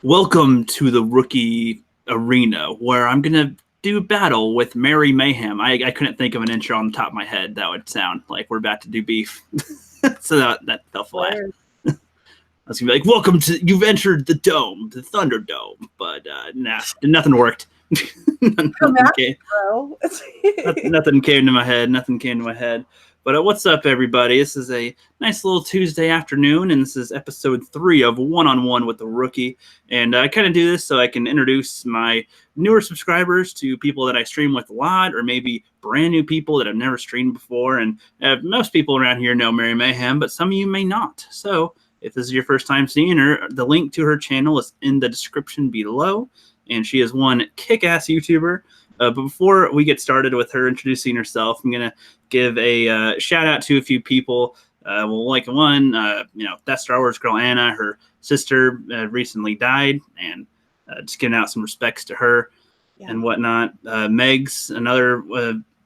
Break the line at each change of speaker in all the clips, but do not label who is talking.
Welcome to the Rookie Arena, where I'm going to do battle with Mary Mayhem. I couldn't think of an intro on the top of my head that would sound like we're about to do beef. So that fell flat. I was going to be like, welcome to, you've entered the dome, the Thunderdome. But nah, nothing worked. nothing came to my head. But what's up, everybody? This is a nice little Tuesday afternoon, and this is episode 3 of One-on-One with the Rookie. And I kind of do this so I can introduce my newer subscribers to people that I stream with a lot, or maybe brand new people that I've never streamed before. And most people around here know Mary Mayhem, but some of you may not. So if this is your first time seeing her, the link to her channel is in the description below. And she is one kick-ass YouTuber. But before we get started with her introducing herself, I'm going to give a shout out to a few people. Like one, that Star Wars girl, Anna, her sister recently died, and just giving out some respects to her and whatnot. Meg's another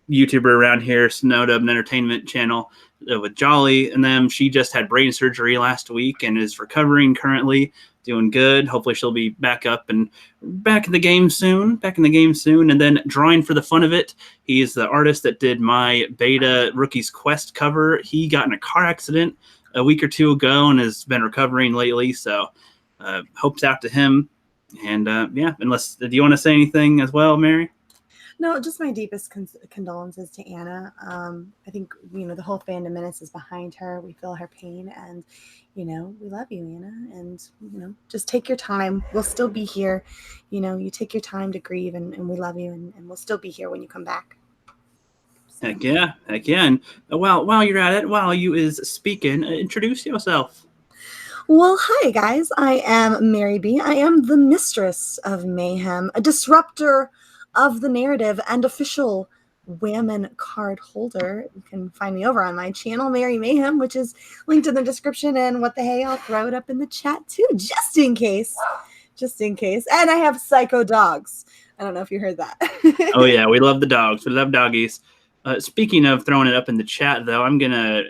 YouTuber around here, Snowdub Entertainment channel with Jolly and them. She just had brain surgery last week and is recovering currently. Doing good. Hopefully she'll be back up and back in the game soon. And then drawing for the fun of it, he is the artist that did my beta Rookie's Quest cover. He got in a car accident a week or two ago and has been recovering lately. So hopes out to him. And unless, do you want to say anything as well, Mary?
No, just my deepest condolences to Anna. I think, the whole Fandom Menace is behind her. We feel her pain, and, we love you, Anna. And, just take your time. We'll still be here. You take your time to grieve, and we love you, and we'll still be here when you come back.
So. Heck yeah. And while you're at it, while you is speaking, introduce yourself.
Well, hi, guys. I am Mary B. I am the mistress of Mayhem, a disruptor of the narrative and official Whammon card holder. You can find me over on my channel, Mary Mayhem, which is linked in the description, and what the hey, I'll throw it up in the chat too, just in case. And I have psycho dogs. I don't know if you heard that.
Oh yeah, we love the dogs. We love doggies. Speaking of throwing it up in the chat, though, I'm gonna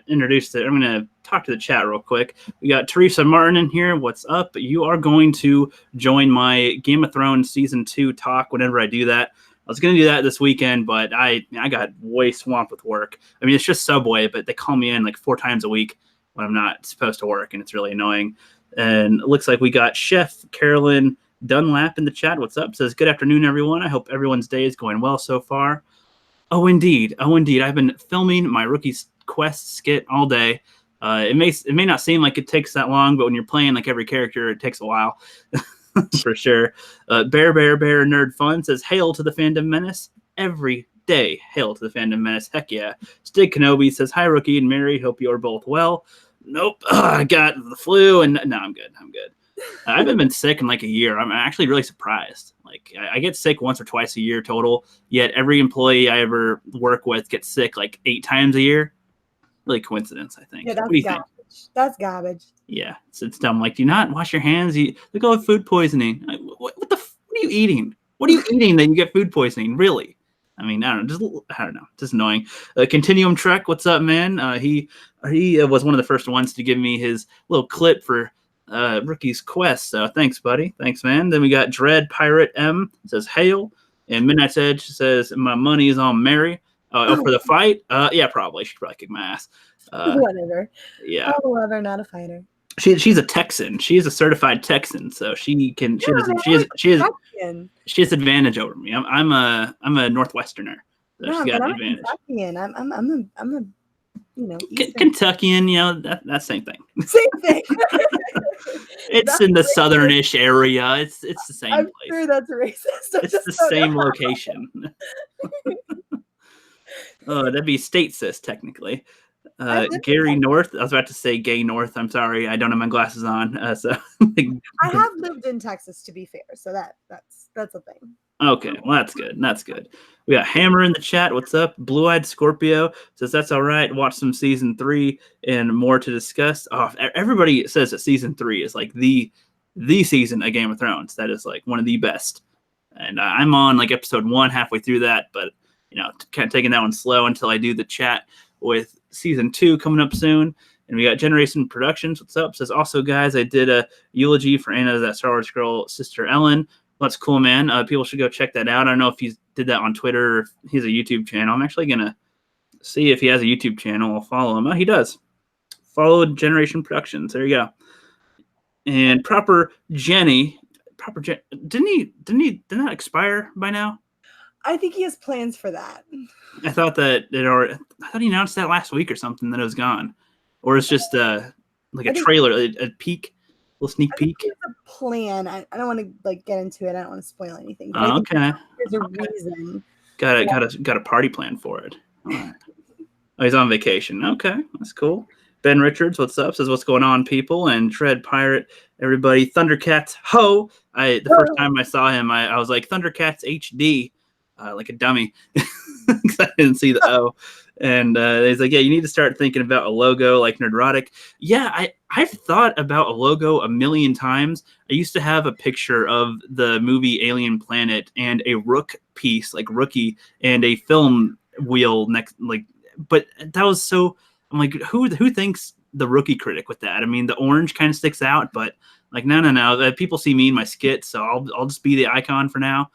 talk to the chat real quick. We got Teresa Martin in here. What's up? You are going to join my Game of Thrones season 2 talk whenever I do that. I was gonna do that this weekend, but I got way swamped with work. I mean, it's just Subway, but they call me in like 4 times a week when I'm not supposed to work, and it's really annoying. And it looks like we got Chef Carolyn Dunlap in the chat. What's up? Says, good afternoon, everyone. I hope everyone's day is going well so far. Oh, indeed. I've been filming my Rookie's Quest skit all day. It may not seem like it takes that long, but when you're playing like every character, it takes a while. For sure. Bear Nerd Fun says, hail to the Fandom Menace. Every day, hail to the Fandom Menace. Heck yeah. Stig Kenobi says, hi, Rookie and Mary. Hope you are both well. Nope. I got the flu, and no, I'm good. I haven't been sick in like a year. I'm actually really surprised. Like, I get sick once or twice a year total, yet every employee I ever work with gets sick like 8 times a year. Really coincidence, I think.
Yeah, that's garbage. That's garbage.
Yeah, it's dumb. Like, do you not wash your hands? Look at food poisoning. Like, what are you eating? What are you eating that you get food poisoning? Really? I mean, I don't know. Just annoying. Continuum Trek, what's up, man? He was one of the first ones to give me his little clip for Rookie's Quest. So thanks, buddy. Thanks, man. Then we got Dread Pirate M says hail, and Midnight's Edge says my money is on Mary. For the fight? Yeah, probably. She'd probably kick my ass.
Whatever.
Yeah.
I'm a lover, not a fighter.
She's a Texan. She is a certified Texan, so she has advantage over me. I'm a Northwesterner. So
no,
she's got
but I'm
advantage.
Kentuckian. I'm a
Kentuckian, that same thing.
Same thing.
It's in the southernish area. It's the same
I'm
place.
sure that's racist.
It's the same location. Oh, that'd be state sis technically. Gary North. I was about to say Gay North. I'm sorry, I don't have my glasses on. I
have lived in Texas, to be fair, so that's a thing.
Okay, well that's good. We got Hammer in the chat. What's up? Blue Eyed Scorpio says that's all right. Watch some season 3 and more to discuss. Oh, everybody says that season 3 is like the season of Game of Thrones. That is like one of the best. And I'm on like episode 1, halfway through that, but kind of taking that one slow until I do the chat with season 2 coming up soon. And we got Generation Productions. What's up? Says, also, guys, I did a eulogy for Anna, that Star Wars girl, Sister Ellen. That's cool, man. People should go check that out. I don't know if he did that on Twitter or if he has a YouTube channel. I'm actually going to see if he has a YouTube channel. I'll follow him. Oh, he does. Follow Generation Productions. There you go. And Jenny. Didn't that expire by now?
I think he has plans for that.
I thought he announced that last week or something that it was gone. Or it's just like a trailer, a peek. Little sneak peek.
It's a plan. I don't want to get into it. I don't want to spoil anything.
Oh, okay.
There's a reason.
Got a party plan for it. All right. Oh, he's on vacation. Okay, that's cool. Ben Richards, what's up? Says, what's going on, people? And Tread Pirate, everybody. Thundercats, ho! The first time I saw him, I was like, Thundercats HD, like a dummy, because I didn't see the O. And he's like, yeah, you need to start thinking about a logo like Nerdrotic. Yeah, I've thought about a logo a million times. I used to have a picture of the movie Alien Planet and a Rook piece, like Rookie, and a film wheel next, but that was so. I'm like, who thinks the TheRookieCritic with that? I mean, the orange kind of sticks out, but no. People see me in my skit, so I'll just be the icon for now.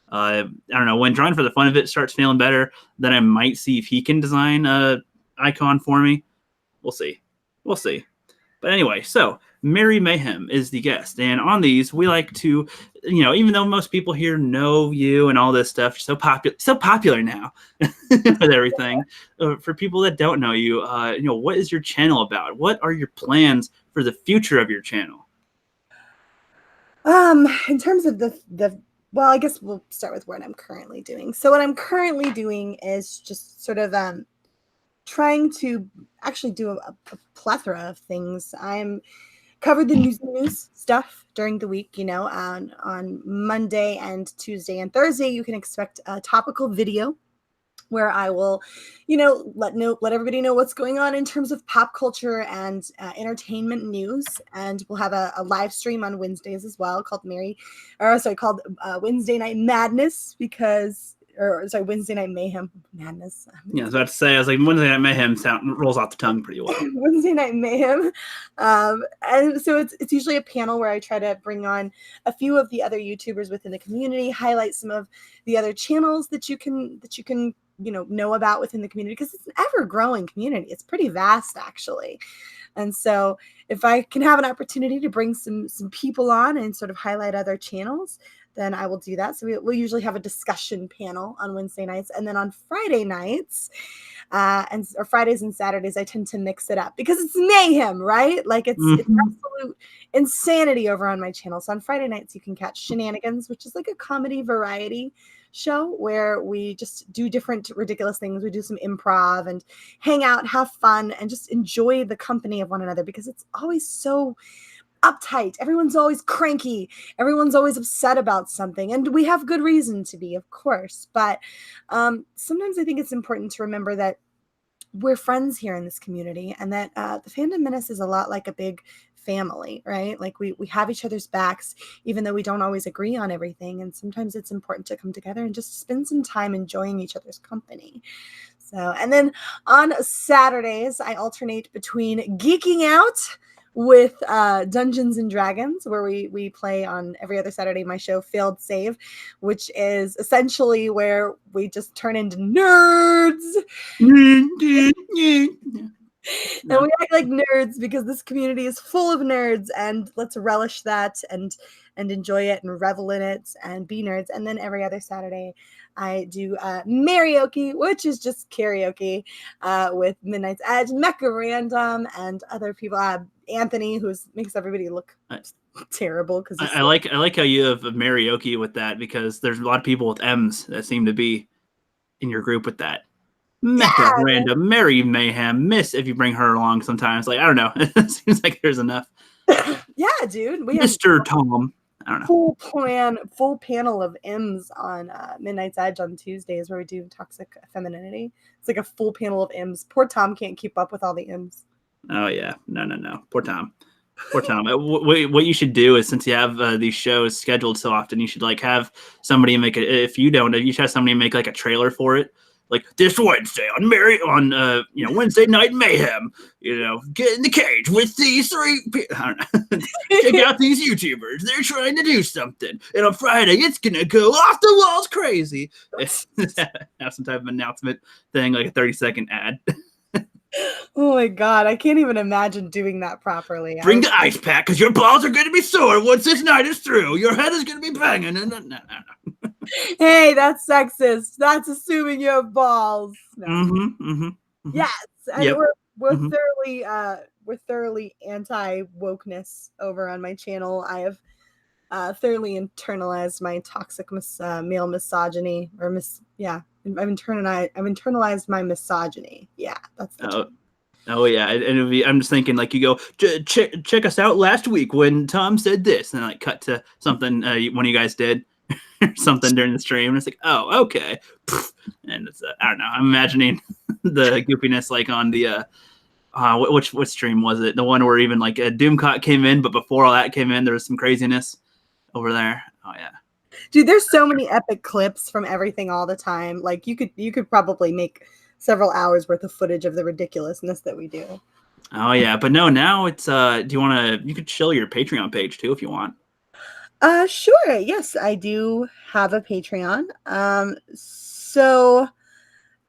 I don't know, when Drawing for the Fun of It starts feeling better, then I might see if he can design a icon for me. We'll see. But anyway, so Mary Mayhem is the guest, and on these we like to, even though most people here know you and all this stuff, so popular now with everything. For people that don't know you, what is your channel about? What are your plans for the future of your channel?
In terms of well, I guess we'll start with what I'm currently doing. So what I'm currently doing is just sort of trying to actually do a plethora of things. I'm covered the news stuff during the week, on Monday and Tuesday and Thursday, you can expect a topical video where I will, let everybody know what's going on in terms of pop culture and entertainment news. And we'll have a live stream on Wednesdays as well called Wednesday Night Madness Wednesday Night Mayhem Madness.
Yeah, I was about to say, Wednesday Night Mayhem rolls off the tongue pretty well.
Wednesday Night Mayhem. And so it's usually a panel where I try to bring on a few of the other YouTubers within the community, highlight some of the other channels that you can know about within the community, because it's an ever-growing community. It's pretty vast, actually. And so if I can have an opportunity to bring some people on and sort of highlight other channels, then I will do that. So we'll usually have a discussion panel on Wednesday nights. And then on Friday nights, or Fridays and Saturdays, I tend to mix it up because it's mayhem, right? It's absolute insanity over on my channel. So on Friday nights, you can catch Shenanigans, which is like a comedy variety show where we just do different ridiculous things. We do some improv and hang out, have fun, and just enjoy the company of one another, because it's always so uptight. Everyone's always cranky. Everyone's always upset about something. And we have good reason to be, of course. But sometimes I think it's important to remember that we're friends here in this community, and that the Fandom Menace is a lot like a big family, right? We have each other's backs, even though we don't always agree on everything. And sometimes it's important to come together and just spend some time enjoying each other's company. So, and then on Saturdays, I alternate between geeking out with Dungeons and Dragons, where we play on every other Saturday, my show Failed Save, which is essentially where we just turn into nerds. And we act like nerds because this community is full of nerds, and let's relish that and enjoy it and revel in it and be nerds. And then every other Saturday I do karaoke, which is just karaoke with Midnight's Edge, Mecha Random, and other people. Anthony, who makes everybody look terrible. Because
I like how you have a karaoke with that, because there's a lot of people with M's that seem to be in your group with that. Mecha Random, Mary Mayhem, Miss, if you bring her along sometimes. I don't know. It seems like there's enough.
Yeah, dude. We
Mr. Tom. I don't know.
Full panel of M's on Midnight's Edge on Tuesdays, where we do toxic femininity. It's like a full panel of M's. Poor Tom can't keep up with all the M's.
Oh yeah, no. Poor Tom. What you should do is, since you have these shows scheduled so often, you should have somebody make it. If you should have somebody make a trailer for it, like this Wednesday on Wednesday night mayhem, get in the cage with these three people. I don't know. Check out these YouTubers. They're trying to do something. And on Friday, it's going to go off the walls crazy. Have some type of announcement thing, like a 30-second ad.
Oh my God, I can't even imagine doing that properly.
Bring the ice pack because your balls are going to be sore once this night is through. Your head is going to be banging. No.
Hey, that's sexist. That's assuming you have balls. No. Yes, and we're thoroughly anti-wokeness over on my channel. I have thoroughly internalized my toxic male misogyny, I've internalized my misogyny. Yeah, that's the term.
Oh yeah, and I'm just thinking, like, you go check us out last week when Tom said this, and like cut to something one of you guys did or something during the stream, and it's like, oh, okay, and it's I don't know. I'm imagining the goofiness like on the which stream was it? The one where even like a Doomcott came in, but before all that came in, there was some craziness over there. Oh yeah.
Dude, there's so many epic clips from everything all the time. Like you could probably make several hours worth of footage of the ridiculousness that we do.
Oh yeah, but no, now it's you could show your Patreon page too if you want.
Sure. Yes, I do have a Patreon. So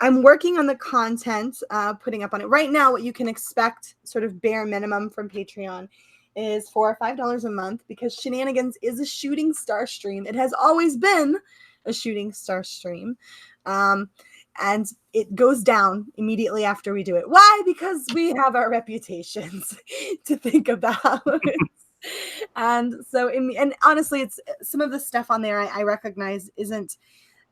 I'm working on the content, putting up on it right now. What you can expect, sort of bare minimum from Patreon, is $4 or $5 a month, because Shenanigans is a shooting star stream. It has always been a shooting star stream. And it goes down immediately after we do it. Why? Because we have our reputations to think about. And so, and honestly, it's some of the stuff on there I recognize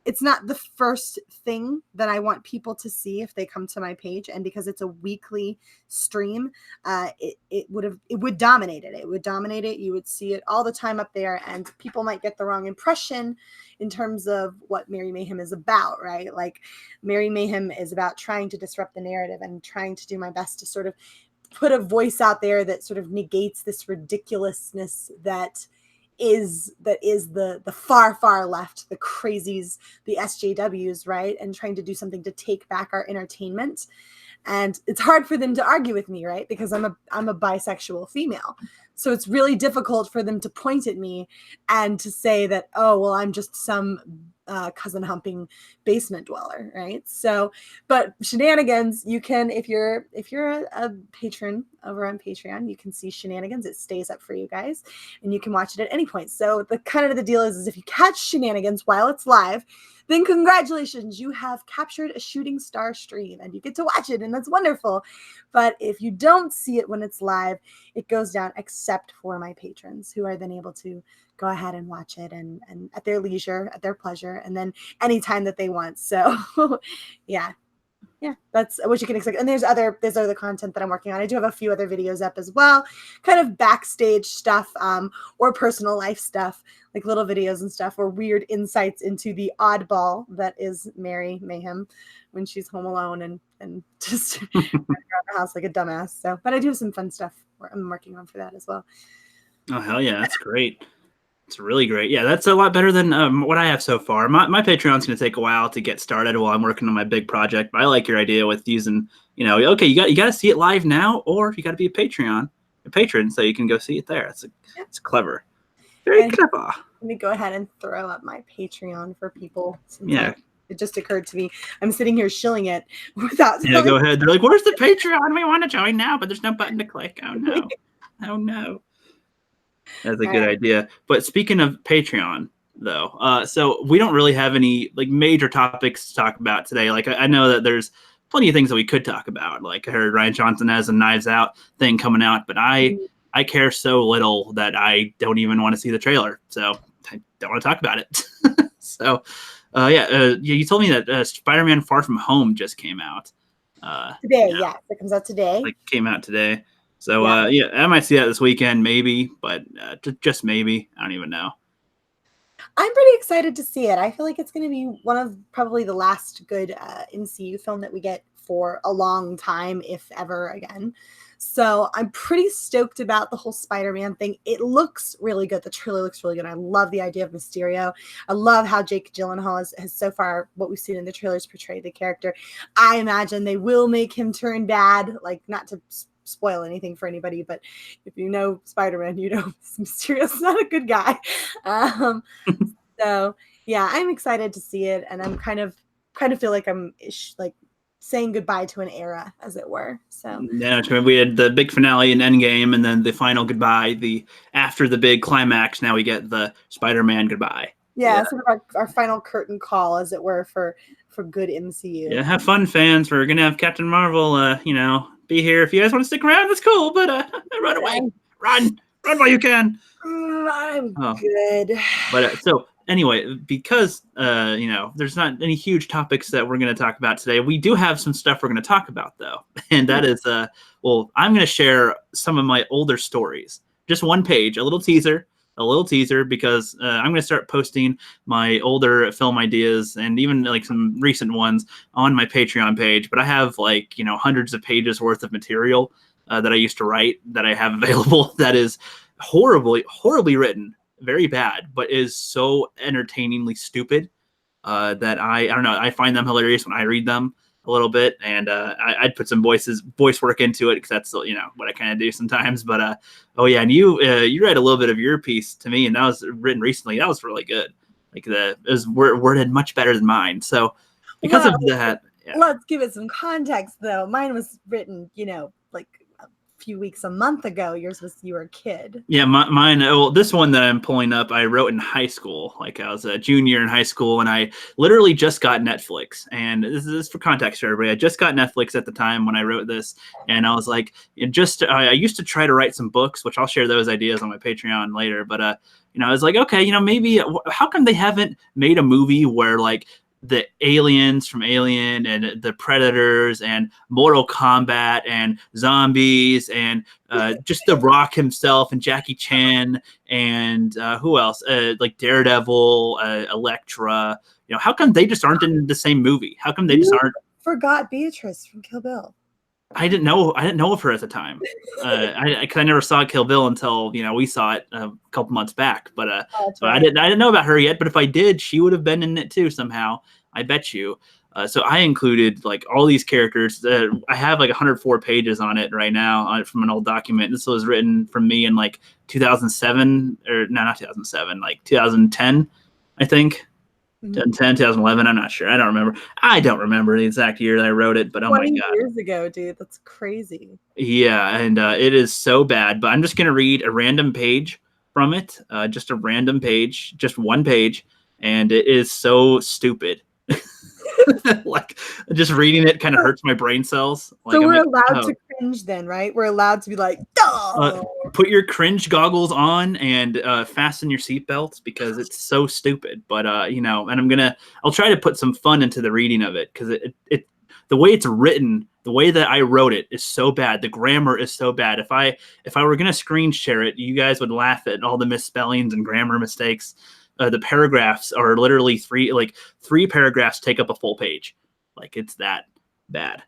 it's not the first thing that I want people to see if they come to my page. And because it's a weekly stream, it would dominate it. It would dominate it. You would see it all the time up there, and people might get the wrong impression in terms of what Merry Mayhem is about, right? Like, Merry Mayhem is about trying to disrupt the narrative and trying to do my best to sort of put a voice out there that sort of negates this ridiculousness that is the far left, the crazies, the SJWs, right? And trying to do something to take back our entertainment. And it's hard for them to argue with me, right? Because I'm a bisexual female. So it's really difficult for them to point at me and to say that, oh, well, I'm just some cousin humping basement dweller, right? So, but Shenanigans, you can, if you're a patron over on Patreon, you can see Shenanigans. It stays up for you guys, and you can watch it at any point. So the kind of the deal is if you catch Shenanigans while it's live, then congratulations, you have captured a shooting star stream and you get to watch it, and that's wonderful. But if you don't see it when it's live, it goes down, except for my patrons, who are then able to go ahead and watch it and at their leisure, at their pleasure, and then anytime that they want. So yeah, that's what you can expect. And there's other content that I'm working on. I do have a few other videos up as well, kind of backstage stuff, or personal life stuff, like little videos and stuff, or weird insights into the oddball that is Merry Mayhem when she's home alone and just running around the house like a dumbass. So, but I do have some fun stuff I'm working on for that as well.
Oh, hell yeah. That's great. It's really great. Yeah, that's a lot better than what I have so far. My Patreon's going to take a while to get started while I'm working on my big project. But I like your idea with using, okay, you got to see it live now, or you got to be a patron, so you can go see it there. It's clever. Very clever.
Let me go ahead and throw up my Patreon for people.
Yeah.
It just occurred to me. I'm sitting here shilling it without.
Yeah, go ahead. They're like, "Where's the Patreon? We want to join now, but there's no button to click." Oh no. Oh no. That's a good idea. But speaking of Patreon, though, so we don't really have any like major topics to talk about today. Like I know that there's plenty of things that we could talk about. Like I heard Ryan Johnson has a Knives Out thing coming out, but I care so little that I don't even want to see the trailer, so I don't want to talk about it. So, you told me that Spider-Man: Far From Home just came out
today. Yeah, it comes out today.
Like came out today. So, I might see that this weekend, maybe, but just maybe. I don't even know.
I'm pretty excited to see it. I feel like it's going to be one of probably the last good MCU film that we get for a long time, if ever again. So I'm pretty stoked about the whole Spider-Man thing. It looks really good. The trailer looks really good. I love the idea of Mysterio. I love how Jake Gyllenhaal has so far, what we've seen in the trailers, portrayed the character. I imagine they will make him turn bad, like not to spoil anything for anybody, but if you know Spider-Man, you know Mysterio's not a good guy. So yeah, I'm excited to see it, and I'm kind of feel like I'm like saying goodbye to an era, as it were. So
yeah, we had the big finale in Endgame, and then the final goodbye. After the big climax, now we get the Spider-Man goodbye.
Yeah, sort of our final curtain call, as it were, for good MCU.
Yeah, have fun, fans. We're gonna have Captain Marvel, be here. If you guys want to stick around, that's cool. But run away, run while you can.
I'm good.
But so anyway, because there's not any huge topics that we're going to talk about today, we do have some stuff we're going to talk about, though, and that is I'm going to share some of my older stories, just one page, a little teaser, because I'm going to start posting my older film ideas and even like some recent ones on my Patreon page. But I have hundreds of pages worth of material that I used to write that I have available that is horribly written, very bad, but is so entertainingly stupid that I don't know. I find them hilarious when I read them a little bit, and I'd put some voice work into it because that's what I kind of do sometimes. But and you read a little bit of your piece to me, and that was written recently. That was really good. Like it was worded much better than mine. So because of that,
let's give it some context, though. Mine was written, like few weeks, a month ago. Yours was you were a kid.
Yeah, mine. Well, this one that I'm pulling up, I wrote in high school. Like I was a junior in high school, and I literally just got Netflix. And this is for context for everybody. I just got Netflix at the time when I wrote this, and I was like, I used to try to write some books, which I'll share those ideas on my Patreon later. But I was like, okay, maybe how come they haven't made a movie where like the aliens from Alien and the Predators and Mortal Kombat and zombies and just The Rock himself and Jackie Chan and who else? Like Daredevil, Elektra. How come they just aren't in the same movie? How come they just aren't?
Forgot Beatrice from Kill Bill.
I didn't know of her at the time. I never saw Kill Bill until we saw it a couple months back. But so right. I didn't know about her yet. But if I did, she would have been in it too somehow. I bet you. So I included like all these characters. I have like 104 pages on it right now from an old document. This was written from me in like 2007 or no, not 2007, like 2010, I think. 2010, 2011, I'm not sure. I don't remember the exact year that I wrote it, but oh my God.
20 years ago, dude. That's crazy.
Yeah, and it is so bad, but I'm just going to read a random page from it, just a random page, just one page, and it is so stupid. Like, just reading it kind of hurts my brain cells. Like,
so we're allowed to cringe then, right? We're allowed to be like,
put your cringe goggles on and fasten your seatbelts because it's so stupid. But and I'll try to put some fun into the reading of it because it the way it's written, the way that I wrote it is so bad. The grammar is so bad. If I were gonna screen share it, you guys would laugh at all the misspellings and grammar mistakes. The paragraphs are literally three paragraphs take up a full page. Like it's that bad.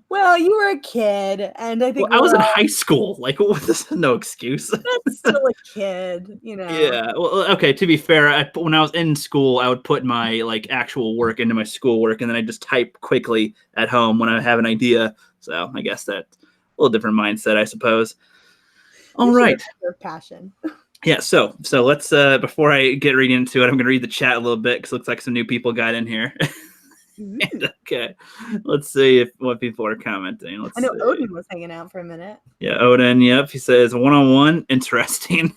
Well, you were a kid, and I think
I was in high school. Like, this is no excuse.
That's still a kid,
Yeah. Well, okay. To be fair, when I was in school, I would put my like actual work into my schoolwork, and then I just type quickly at home when I have an idea. So I guess that's a little different mindset, I suppose. All right.
Passion.
Yeah. So let's before I get reading into it, I'm going to read the chat a little bit because it looks like some new people got in here. Okay, let's see what people are commenting.
I know Odin was hanging out for a minute.
Yeah, Odin. Yep, he says one-on-one, interesting.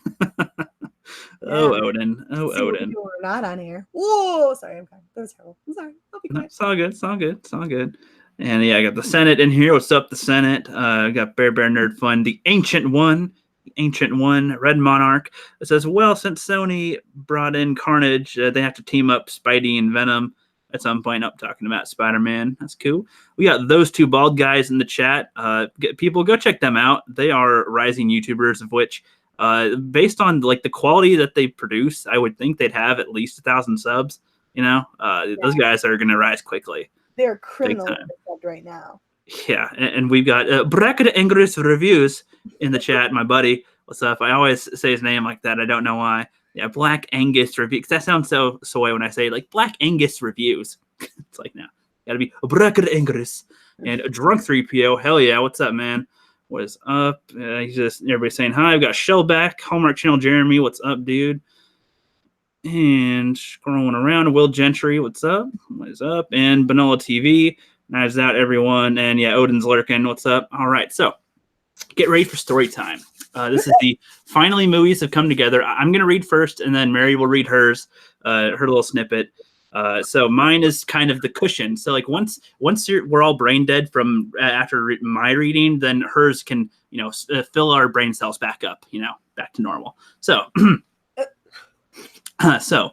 Oh, Odin. Oh, Odin.
We're not on air. Whoa, sorry, I'm fine. That was terrible. I'm sorry. I'll be quiet.
It's all good. It's all good. It's all good. And yeah, I got the Senate in here. What's up, the Senate? I got Bear Nerd Fun, the Ancient One, Red Monarch. It says, well, since Sony brought in Carnage, they have to team up Spidey and Venom at some point. Up talking about Spider-Man. That's cool. We got those two bald guys in the chat. People, go check them out. They are rising YouTubers, of which, based on like the quality that they produce, I would think they'd have at least 1,000 subs. Those guys are going to rise quickly.
They're criminally right now.
Yeah, and we've got Bracket Angus Reviews in the chat, my buddy. What's up? I always say his name like that. I don't know why. Yeah, Black Angus Reviews. Because that sounds so soy when I say like Black Angus Reviews. It's like, no. Gotta be Bracket Angus. And a Drunk 3PO. Hell yeah. What's up, man? What is up? He's just everybody saying hi. I've got Shellback, Hallmark Channel Jeremy. What's up, dude? And scrolling around, Will Gentry. What's up? What is up? And Banola TV. Knives Out, everyone. And yeah, Odin's lurking. What's up? All right. So get ready for story time. This is the finally movies have come together. I'm going to read first, and then Mary will read hers, her little snippet. So mine is kind of the cushion. So like once we're all brain dead from after my reading, then hers can, fill our brain cells back up, back to normal. So, so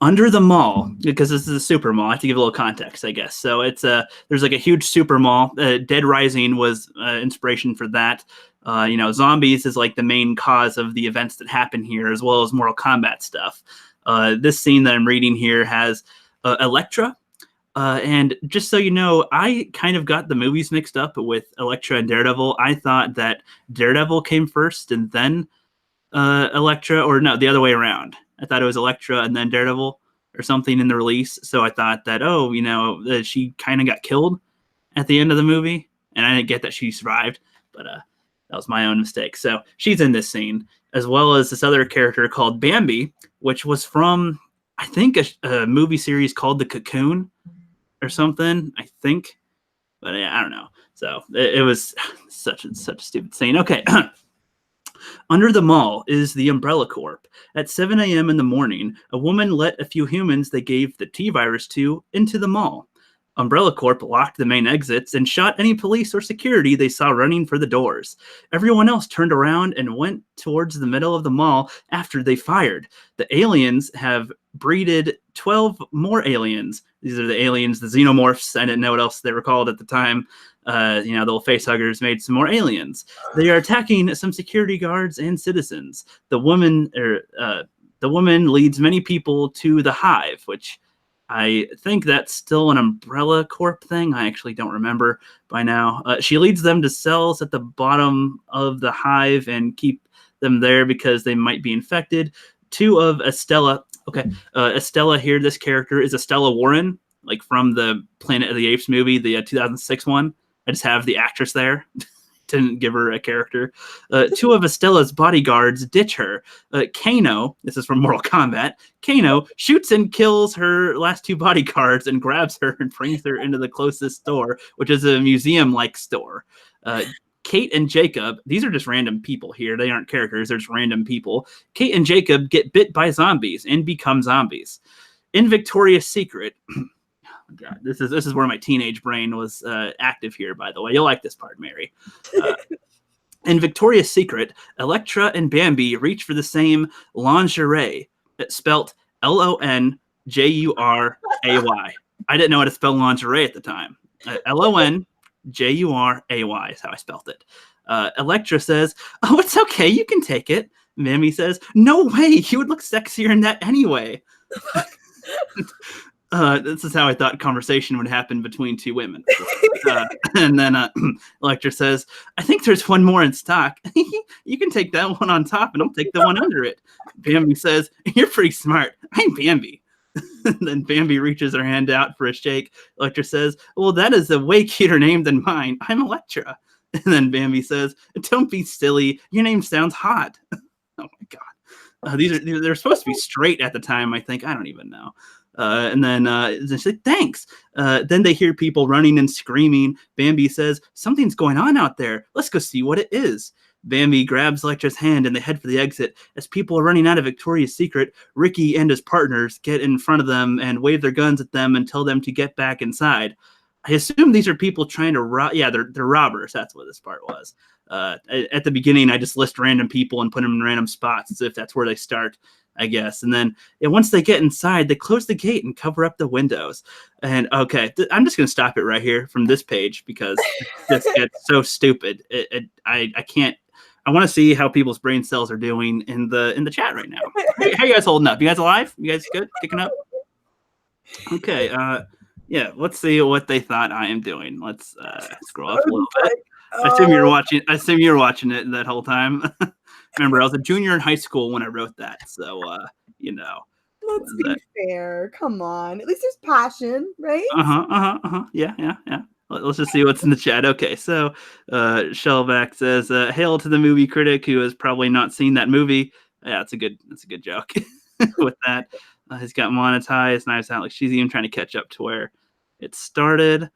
under the mall, because this is a super mall, I have to give a little context, I guess. So it's there's like a huge super mall. Dead Rising was inspiration for that. Zombies is like the main cause of the events that happen here, as well as Mortal Kombat stuff. This scene that I'm reading here has Elektra. And just so you know, I kind of got the movies mixed up with Elektra and Daredevil. I thought that Daredevil came first and then Elektra, or no, the other way around. I thought it was Elektra and then Daredevil or something in the release. So I thought that, that she kind of got killed at the end of the movie. And I didn't get that she survived, but that was my own mistake. So she's in this scene, as well as this other character called Bambi, which was from, I think, a movie series called The Cocoon or something, I think. But I don't know. So it was such a stupid scene. Okay. Under the mall is the Umbrella Corp. At 7 a.m. in the morning, a woman let a few humans they gave the T-virus to into the mall. Umbrella Corp locked the main exits and shot any police or security they saw running for the doors. Everyone else turned around and went towards the middle of the mall after they fired. The aliens have breeded 12 more aliens. These are the aliens, the xenomorphs. I didn't know what else they were called at the time. The little facehuggers made some more aliens. They are attacking some security guards and citizens. The woman leads many people to the Hive, which I think that's still an Umbrella Corp thing. I actually don't remember by now. She leads them to cells at the bottom of the Hive and keep them there because they might be infected. Two of Estella. Okay, Estella here, this character is Estella Warren, like from the Planet of the Apes movie, the 2006 one. I just have the actress there. Didn't give her a character. Two of Estella's bodyguards ditch her. Kano, this is from Mortal Kombat, Kano shoots and kills her last two bodyguards and grabs her and brings her into the closest store, which is a museum-like store. Kate and Jacob, these are just random people here. They aren't characters, they're just random people. Kate and Jacob get bit by zombies and become zombies. In Victoria's Secret... God, this is where my teenage brain was active here, by the way. You'll like this part, Mary. In Victoria's Secret, Elektra and Bambi reach for the same lingerie, spelt Lonjuray. I didn't know how to spell lingerie at the time. Lonjuray is how I spelled it. Elektra says, "Oh, it's okay. You can take it." Bambi says, "No way. You would look sexier in that anyway." This is how I thought conversation would happen between two women. And then Elektra says, "I think there's one more in stock. You can take that one on top and I'll take the one under it." Bambi says, "You're pretty smart. I'm Bambi." And then Bambi reaches her hand out for a shake. Elektra says, "Well, that is a way cuter name than mine. I'm Elektra." And then Bambi says, "Don't be silly. Your name sounds hot." Oh my God. They're supposed to be straight at the time, I think. I don't even know. And then she's like, "Thanks." Then they hear people running and screaming. Bambi says, "Something's going on out there. Let's go see what it is." Bambi grabs Elektra's hand and they head for the exit. As people are running out of Victoria's Secret, Ricky and his partners get in front of them and wave their guns at them and tell them to get back inside. I assume these are people trying to rob. Yeah, they're robbers. That's what this part was. At the beginning, I just list random people and put them in random spots as if that's where they start, I guess. And then once they get inside, they close the gate and cover up the windows. And okay, I'm just going to stop it right here from this page because this gets so stupid. I can't. I want to see how people's brain cells are doing in the chat right now. How you guys holding up? You guys alive? You guys good? Kicking up? Okay. Let's see what they thought I am doing. Let's scroll up a little bit.
Oh.
I assume you were watching it that whole time. Remember, I was a junior in high school when I wrote that, so
Let's be fair. Come on. At least there's passion, right?
Yeah. Let's just see what's in the chat. Okay, so Shellback says, "Hail to the movie critic who has probably not seen that movie." Yeah, that's a good joke. With that, he's got monetized. Knives Out. Like she's even trying to catch up to where it started.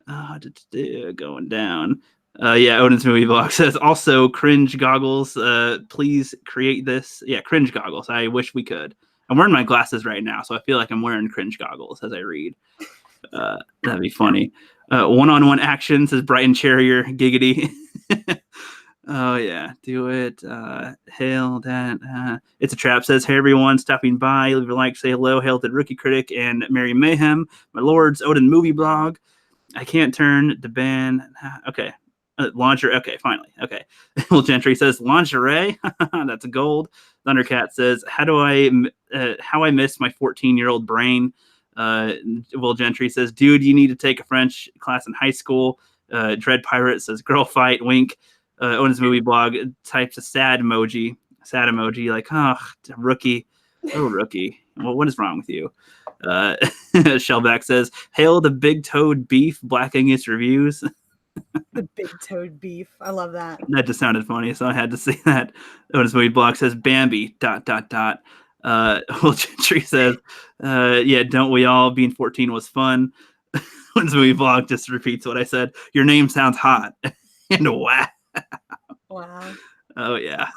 Going down. Odin's movie blog says also cringe goggles. Please create this. Yeah, cringe goggles. I wish we could. I'm wearing my glasses right now, so I feel like I'm wearing cringe goggles as I read. That'd be funny. One-on-one action says Brighton Cherrier giggity. Oh yeah, do it. Hail that. It's a trap says, hey everyone, stopping by. Leave a like, say hello. Hail to the Rookie Critic and Mary Mayhem. My lords, Odin movie blog. I can't turn the band. Okay. Lingerie. Okay, finally. Okay. Will Gentry says lingerie. That's gold. Thundercat says, how I miss my 14-year-old brain. Will Gentry says, dude, you need to take a French class in high school. Dread Pirate says, girl fight, wink. Owen's movie blog types a sad emoji, like, oh, rookie. Oh, rookie. Well, what is wrong with you? Shellback says, hail the big toed beef, Black Angus reviews.
The big toed beef. I love that.
That just sounded funny, so I had to say that. Otis movie blog says Bambi, ... Will Gentry says, don't we all? Being 14 was fun. Otis movie blog just repeats what I said. Your name sounds hot. And wow.
Wow.
Oh, yeah.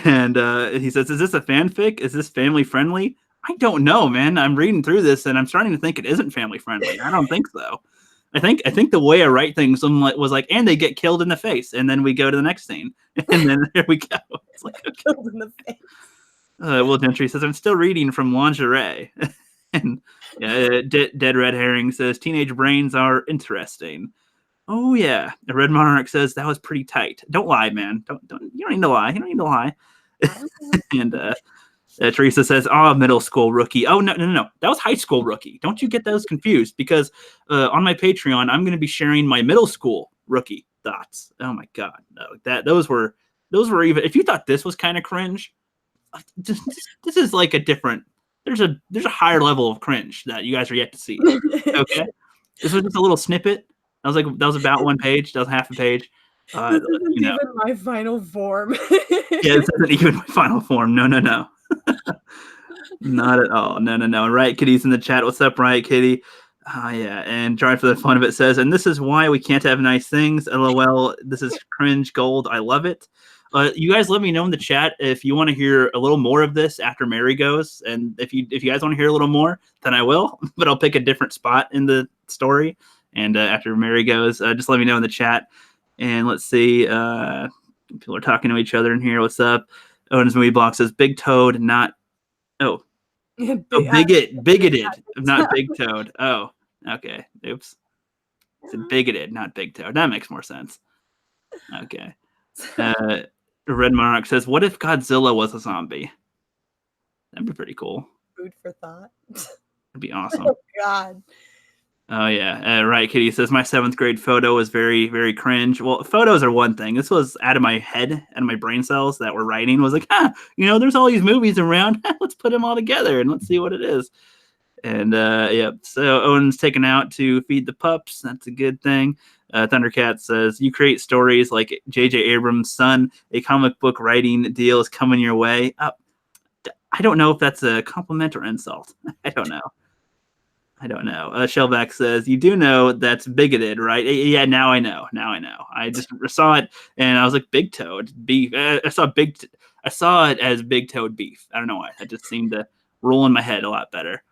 And he says, is this a fanfic? Is this family friendly? I don't know, man. I'm reading through this, and I'm starting to think it isn't family friendly. I don't think so. I think the way I write things was like, and they get killed in the face, and then we go to the next scene, and then there we go. It's like, okay.
Killed in the face.
Will Gentry says, I'm still reading from lingerie. And Dead Red Herring says, teenage brains are interesting. Oh yeah. The Red Monarch says that was pretty tight. Don't lie, man. Don't you don't need to lie. You don't need to lie. And Teresa says, middle school rookie. Oh, no. That was high school rookie. Don't you get those confused? Because on my Patreon, I'm going to be sharing my middle school rookie thoughts. Oh, my God. No, those were even, if you thought this was kind of cringe, this is like a different, there's a higher level of cringe that you guys are yet to see. Okay. This was just a little snippet. That was about one page. That was half a page.
This isn't even my final form.
Yeah, this isn't even my final form. No. Not at all. No. Riot Kitty's in the chat. What's up, Riot Kitty? Yeah. And Trying for the Fun of It says, and this is why we can't have nice things. LOL. This is cringe gold. I love it. You guys let me know in the chat if you want to hear a little more of this after Mary goes. And if you guys want to hear a little more, then I will. But I'll pick a different spot in the story. And after Mary goes, just let me know in the chat. And let's see. People are talking to each other in here. What's up? Owen's movie block says Big Toad, not bigoted, not Big Toad. Oh, okay. Oops. It's bigoted, not Big Toad. That makes more sense. Okay. Red Monarch says, what if Godzilla was a zombie? That'd be pretty cool.
Food for thought.
That'd be awesome.
Oh, God.
Oh, yeah. Right, Kitty says, my 7th grade photo was very, very cringe. Well, photos are one thing. This was out of my head, out of my brain cells that were writing. Was like, there's all these movies around. Let's put them all together and let's see what it is. And, so Owen's taken out to feed the pups. That's a good thing. Thundercat says, you create stories like J.J. Abrams' son. A comic book writing deal is coming your way. I don't know if that's a compliment or insult. I don't know. Shellback says, you do know that's bigoted, right? Yeah, now I know. I just saw it and I was like, Big Toad beef. I saw it as Big Toad beef. I don't know why. That just seemed to roll in my head a lot better.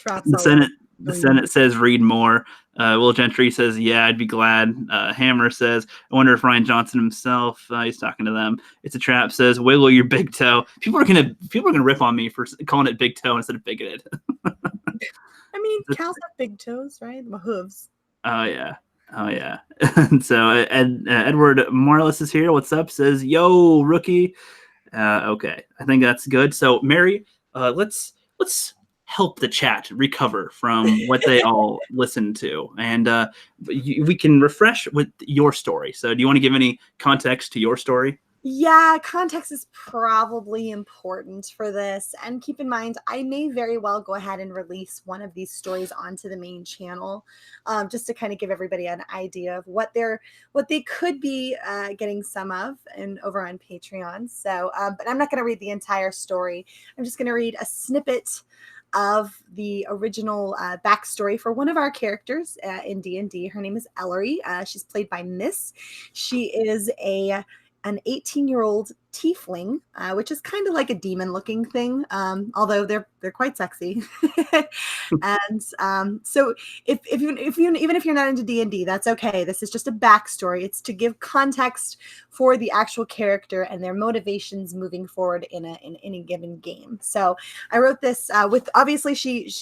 The Senate says read more. Will Gentry says, yeah, I'd be glad. Hammer says, I wonder if Ryan Johnson himself, he's talking to them. It's a trap says, wiggle your big toe. People are gonna rip on me for calling it big toe instead of bigoted.
I mean, cows have big toes, right? The hooves.
Oh yeah. So Edward Marlis is here. What's up? Says, yo, rookie. Okay, I think that's good. So Mary, let's help the chat recover from what they all listened to. And we can refresh with your story. So do you want to give any context to your story?
Yeah, context is probably important for this. And keep in mind, I may very well go ahead and release one of these stories onto the main channel, just to kind of give everybody an idea of what they could be getting some of and over on Patreon. So, but I'm not going to read the entire story. I'm just going to read a snippet of the original backstory for one of our characters in D&D. Her name is Ellery. She's played by Miss. She is an 18-year-old tiefling, which is kind of like a demon-looking thing, although they're quite sexy. And so even if you're not into D&D, that's okay. This is just a backstory. It's to give context for the actual character and their motivations moving forward in any given game. So I wrote this with, obviously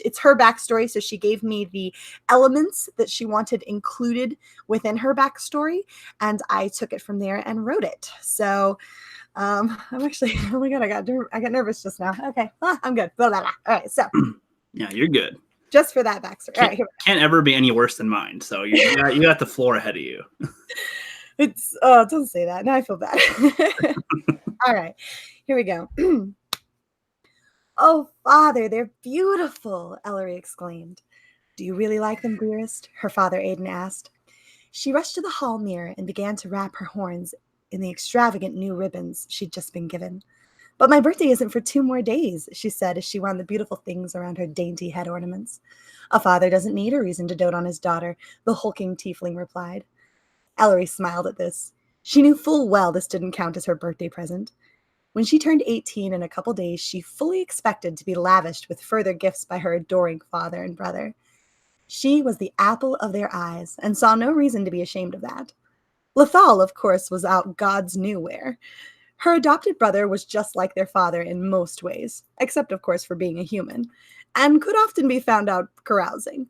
it's her backstory, so she gave me the elements that she wanted included within her backstory, and I took it from there and wrote it. So I'm actually, oh my god, I got nervous just now. Okay, I'm good. Blah, blah, blah. All right, so
yeah, you're good.
Just for that backstory. All right, here we go.
Can't ever be any worse than mine. So you got the floor ahead of you.
It doesn't say that. Now I feel bad. All right, here we go. Oh, father, they're beautiful, Ellery exclaimed. Do you really like them, dearest? Her father, Aiden, asked. She rushed to the hall mirror and began to wrap her horns in the extravagant new ribbons she'd just been given. But my birthday isn't for 2 more days, she said as she wound the beautiful things around her dainty head ornaments. A father doesn't need a reason to dote on his daughter, the hulking tiefling replied. Ellery smiled at this. She knew full well this didn't count as her birthday present. When she turned 18 in a couple days, she fully expected to be lavished with further gifts by her adoring father and brother. She was the apple of their eyes and saw no reason to be ashamed of that. Lethal, of course, was out God's knew where. Her adopted brother was just like their father in most ways, except, of course, for being a human, and could often be found out carousing.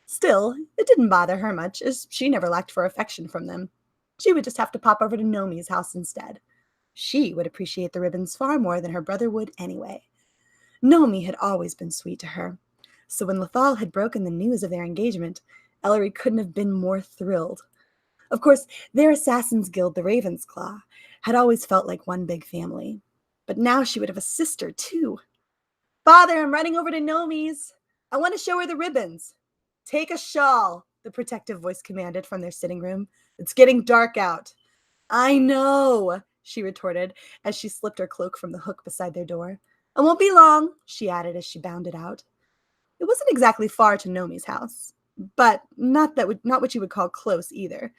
Still, it didn't bother her much, as she never lacked for affection from them. She would just have to pop over to Nomi's house instead. She would appreciate the ribbons far more than her brother would anyway. Nomi had always been sweet to her, so when Lethal had broken the news of their engagement, Ellery couldn't have been more thrilled. Of course, their Assassin's Guild, the Ravensclaw, had always felt like one big family. But now she would have a sister, too. Father, I'm running over to Nomi's. I want to show her the ribbons. Take a shawl, the protective voice commanded from their sitting room. It's getting dark out. I know, she retorted as she slipped her cloak from the hook beside their door. I won't be long, she added as she bounded out. It wasn't exactly far to Nomi's house, but not what you would call close either.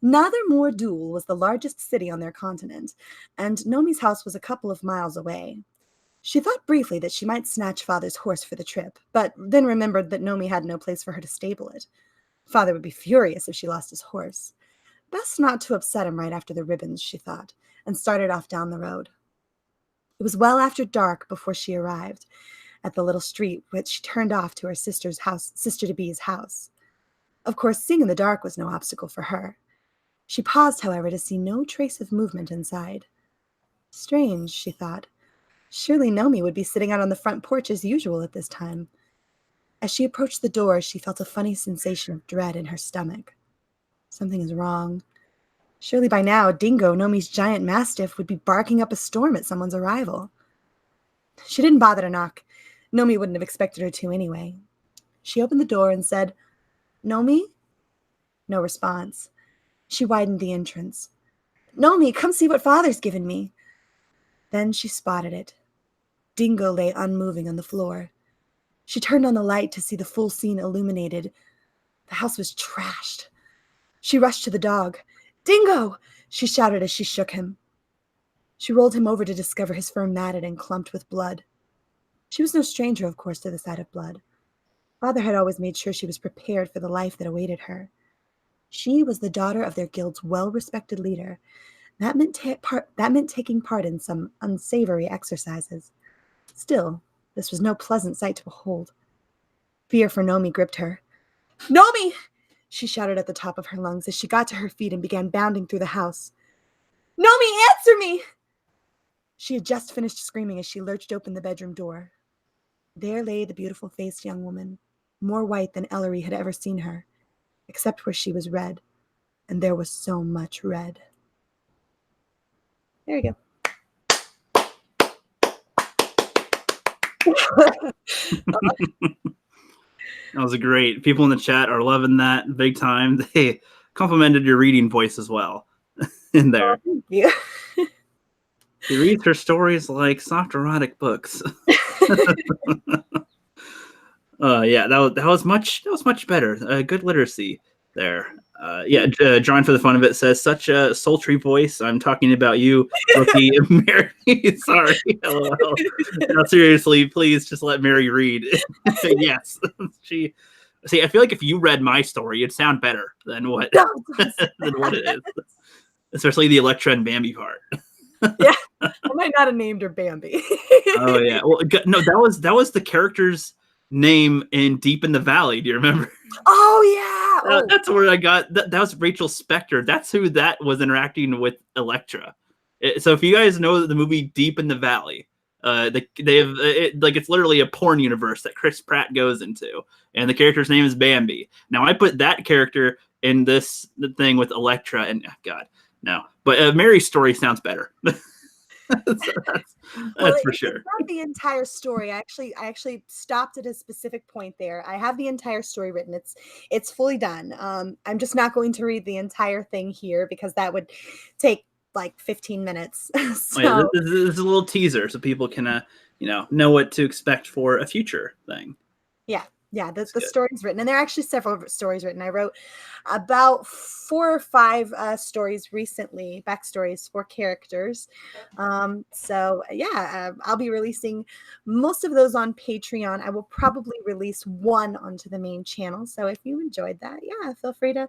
Nather Mordul was the largest city on their continent, and Nomi's house was a couple of miles away. She thought briefly that she might snatch Father's horse for the trip, but then remembered that Nomi had no place for her to stable it. Father would be furious if she lost his horse. Best not to upset him right after the ribbons, she thought, and started off down the road. It was well after dark before she arrived at the little street which she turned off to her sister-to-be's house. Of course, seeing in the dark was no obstacle for her. She paused, however, to see no trace of movement inside. Strange, she thought. Surely Nomi would be sitting out on the front porch as usual at this time. As she approached the door, she felt a funny sensation of dread in her stomach. Something is wrong. Surely by now, Dingo, Nomi's giant mastiff, would be barking up a storm at someone's arrival. She didn't bother to knock. Nomi wouldn't have expected her to anyway. She opened the door and said, Nomi? No response. She widened the entrance. Nomi, come see what Father's given me. Then she spotted it. Dingo lay unmoving on the floor. She turned on the light to see the full scene illuminated. The house was trashed. She rushed to the dog. Dingo! She shouted as she shook him. She rolled him over to discover his fur matted and clumped with blood. She was no stranger, of course, to the sight of blood. Father had always made sure she was prepared for the life that awaited her. She was the daughter of their guild's well-respected leader. That meant taking part in some unsavory exercises. Still, this was no pleasant sight to behold. Fear for Nomi gripped her. Nomi! She shouted at the top of her lungs as she got to her feet and began bounding through the house. Nomi, answer me! She had just finished screaming as she lurched open the bedroom door. There lay the beautiful-faced young woman, more white than Ellery had ever seen her, except where she was red, and there was so much red. There you go.
That was great. People in the chat are loving that big time. They complimented your reading voice as well in there.
Oh, thank you.
She reads her stories like soft erotic books. Yeah, that was much better. Good literacy there. Drawing for the fun of it says such a sultry voice. I'm talking about you, Rookie. Mary. Sorry, LOL. No, seriously, please just let Mary read. Yes, she. See, I feel like if you read my story, it'd sound better than what than what it is, especially the Electra and Bambi part.
Yeah, I might not have named her Bambi.
Oh yeah, well, no, that was the character's name in Deep in the Valley. Do you remember?
Oh yeah,
That's where I got that was Rachel Spector. That's who that was interacting with Electra. So if you guys know the movie Deep in the Valley, they have it's literally a porn universe that Chris Pratt goes into, and the character's name is Bambi. Now I put that character in this thing with Electra, and God, no, but Mary's story sounds better. That's for sure.
It's not the entire story. I actually stopped at a specific point there. I have the entire story written. It's fully done. I'm just not going to read the entire thing here because that would take like 15 minutes. So
this is a little teaser so people can know what to expect for a future thing.
Yeah, the story's written, and there are actually several stories written. I wrote about 4 or 5 stories recently, backstories for characters. So yeah, I'll be releasing most of those on Patreon. I will probably release one onto the main channel. So if you enjoyed that, yeah, feel free to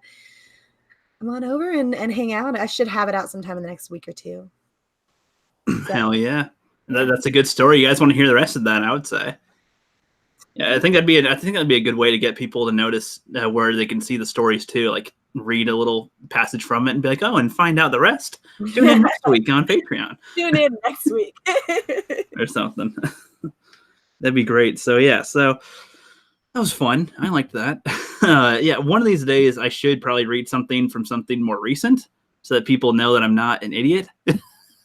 come on over and hang out. I should have it out sometime in the next week or two. So,
hell yeah, that's a good story. You guys want to hear the rest of that? I would say. Yeah, I think that'd be a good way to get people to notice where they can see the stories too. Like read a little passage from it and be like, oh, and find out the rest. Tune in next week on Patreon.
Tune in next week
or something. That'd be great. So yeah, so that was fun. I liked that. Yeah, one of these days I should probably read something from something more recent so that people know that I'm not an idiot.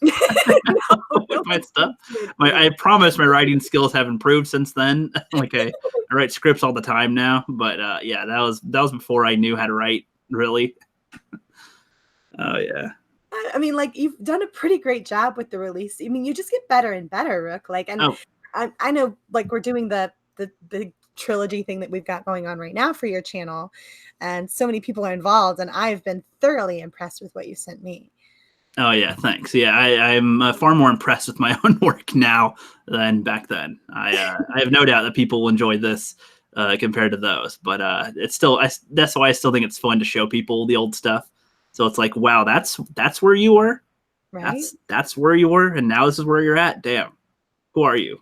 With my stuff. I promise my writing skills have improved since then. Like I write scripts all the time now, but yeah, that was before I knew how to write really. Oh yeah.
I mean, like you've done a pretty great job with the release. I mean, you just get better and better, Rook. Like, and I know, like we're doing the trilogy thing that we've got going on right now for your channel, and so many people are involved, and I've been thoroughly impressed with what you sent me.
Oh yeah, thanks. Yeah, I'm far more impressed with my own work now than back then. I have no doubt that people will enjoy this compared to those, but it's still that's why I still think it's fun to show people the old stuff. So it's like, wow, that's where you were,
right?
That's where you were, and now this is where you're at. Damn, who are you?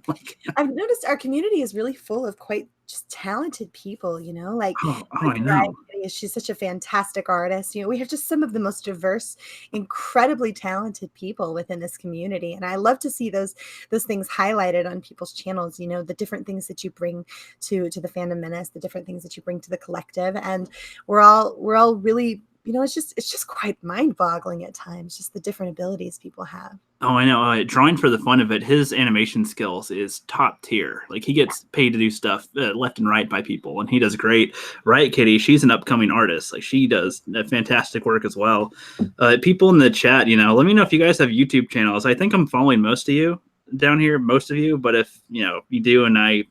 Like, I've noticed our community is really full of quite just talented people, you know, like
I know.
She's such a fantastic artist. You know, we have just some of the most diverse, incredibly talented people within this community. And I love to see those things highlighted on people's channels, you know, the different things that you bring to the Fandom Menace, the different things that you bring to the collective. And we're all really, you know, it's just quite mind-boggling at times, just the different abilities people have.
Oh, I know. Drawing for the fun of it, his animation skills is top tier. Like he gets paid to do stuff left and right by people, and he does great. Right, Kitty? She's an upcoming artist. Like she does fantastic work as well. People in the chat, you know, let me know if you guys have YouTube channels. I think I'm following most of you down here, most of you. But if you do, and I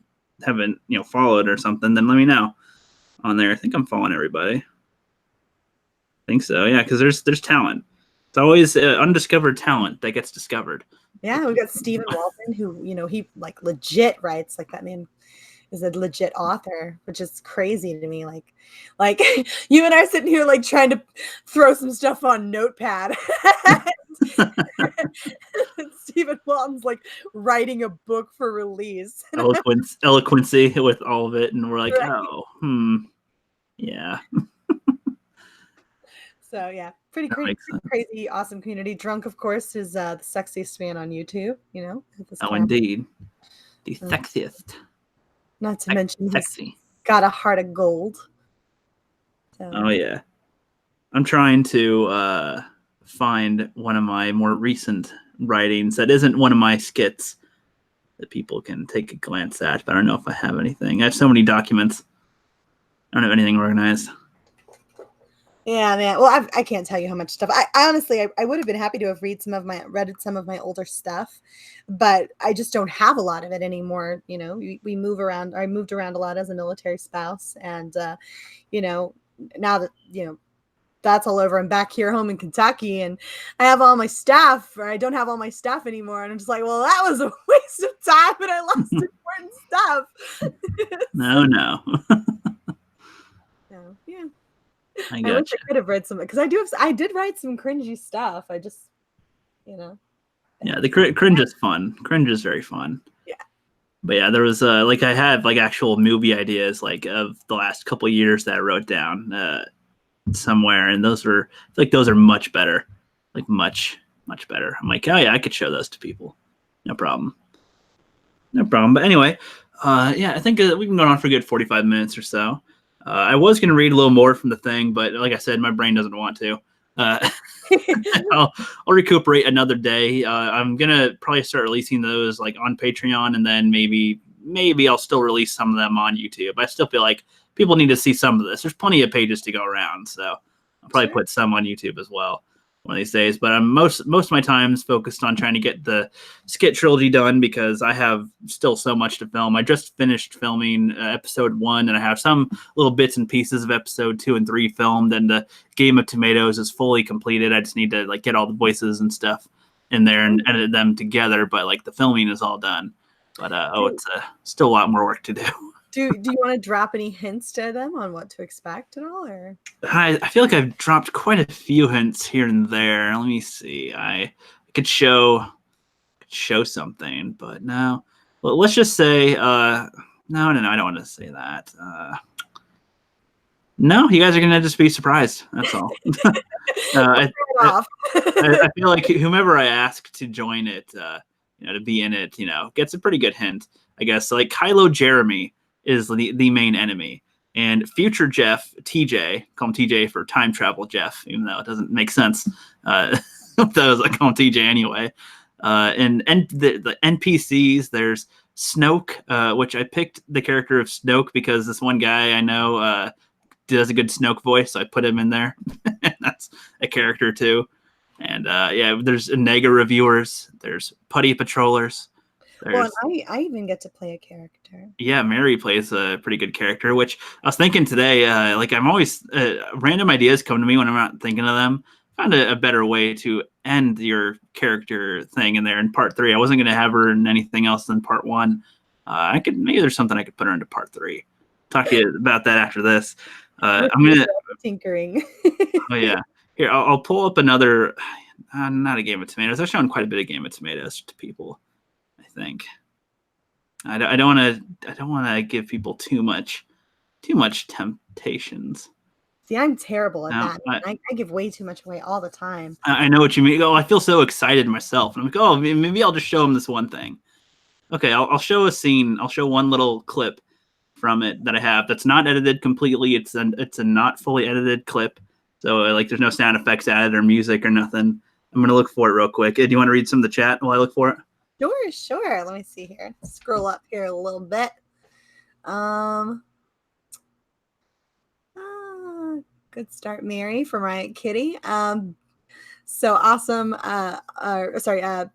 haven't followed or something, then let me know on there. I think I'm following everybody. I think so, yeah, because there's talent. It's always undiscovered talent that gets discovered.
Yeah, we've got Stephen Walton, who he like legit writes. Like that man is a legit author, which is crazy to me. Like you and I are sitting here like trying to throw some stuff on Notepad. Stephen Walton's like writing a book for release.
Eloquency with all of it, and we're like,
right.
Yeah.
So yeah, pretty crazy, awesome community. Drunk, of course, is the sexiest man on YouTube. You know.
Indeed. The sexiest.
Not to mention
sexy.
he's got a heart of gold. So.
Oh yeah. I'm trying to find one of my more recent writings that isn't one of my skits that people can take a glance at, but I don't know if I have anything. I have so many documents. I don't have anything organized.
Yeah, man. Well, I can't tell you how much stuff. I honestly, I would have been happy to have read some of my older stuff, but I just don't have a lot of it anymore. You know, we move around. I moved around a lot as a military spouse, and you know, now that that's all over, I'm back here home in Kentucky, and I have all my stuff, or I don't have all my stuff anymore, and I'm just like, well, that was a waste of time, and I lost important stuff.
No.
So, yeah.
I
wish I could have read some, because I did write some cringy stuff. I just,
Yeah, the cringe is fun. Cringe is very fun.
Yeah.
But yeah, there was I had like actual movie ideas like of the last couple of years that I wrote down somewhere, and those are much better, like much better. I'm like, oh yeah, I could show those to people, no problem. But anyway, yeah, I think we can go on for a good 45 minutes or so. I was going to read a little more from the thing, but like I said, my brain doesn't want to. I'll recuperate another day. I'm going to probably start releasing those like on Patreon, and then maybe I'll still release some of them on YouTube. I still feel like people need to see some of this. There's plenty of pages to go around, so I'll probably put some on YouTube as well one of these days. But I'm most of my time is focused on trying to get the skit trilogy done, because I have still so much to film. I just finished filming episode 1, and I have some little bits and pieces of episode 2 and 3 filmed, and the Game of Tomatoes is fully completed. I just need to like get all the voices and stuff in there and edit them together, but like the filming is all done. But it's still a lot more work to do.
Do you want to drop any hints to them on what to expect at all? Or
I feel like I've dropped quite a few hints here and there. Let me see. I could show something, but no. Well, let's just say no, I don't want to say that. No, you guys are gonna just be surprised. That's all. I feel like whomever I ask to join it, to be in it, gets a pretty good hint, I guess. So, like Kylo Jeremy is the main enemy, and future Geoff, TJ, call him TJ for time travel Geoff, even though it doesn't make sense. I call him TJ anyway. And the NPCs, there's Snoke, which I picked the character of Snoke because this one guy I know does a good Snoke voice, so I put him in there. That's a character too. And yeah, there's Nega reviewers, there's Putty patrollers.
Well, I even get to play a character.
Yeah, Mary plays a pretty good character, which I was thinking today, like I'm always, random ideas come to me when I'm not thinking of them. Found a better way to end your character thing in there in part 3. I wasn't going to have her in anything else than part 1. Maybe there's something I could put her into part 3. Talk to you about that after this. I'm going to
tinkering.
Oh yeah. Here, I'll pull up another, not a Game of Tomatoes. I've shown quite a bit of Game of Tomatoes to people, I think. I don't want to give people too much temptations.
See, I'm terrible at that. I give way too much away all the time.
I know what you mean. Oh, I feel so excited myself. And I'm like, oh, maybe I'll just show them this one thing. Okay, I'll show a scene. I'll show one little clip from it that I have that's not edited completely. It's a not fully edited clip. So like there's no sound effects added or music or nothing. I'm going to look for it real quick. Do you want to read some of the chat while I look for it?
Sure. Let me see here. Scroll up here a little bit. Good start, Mary from Riot Kitty. So awesome.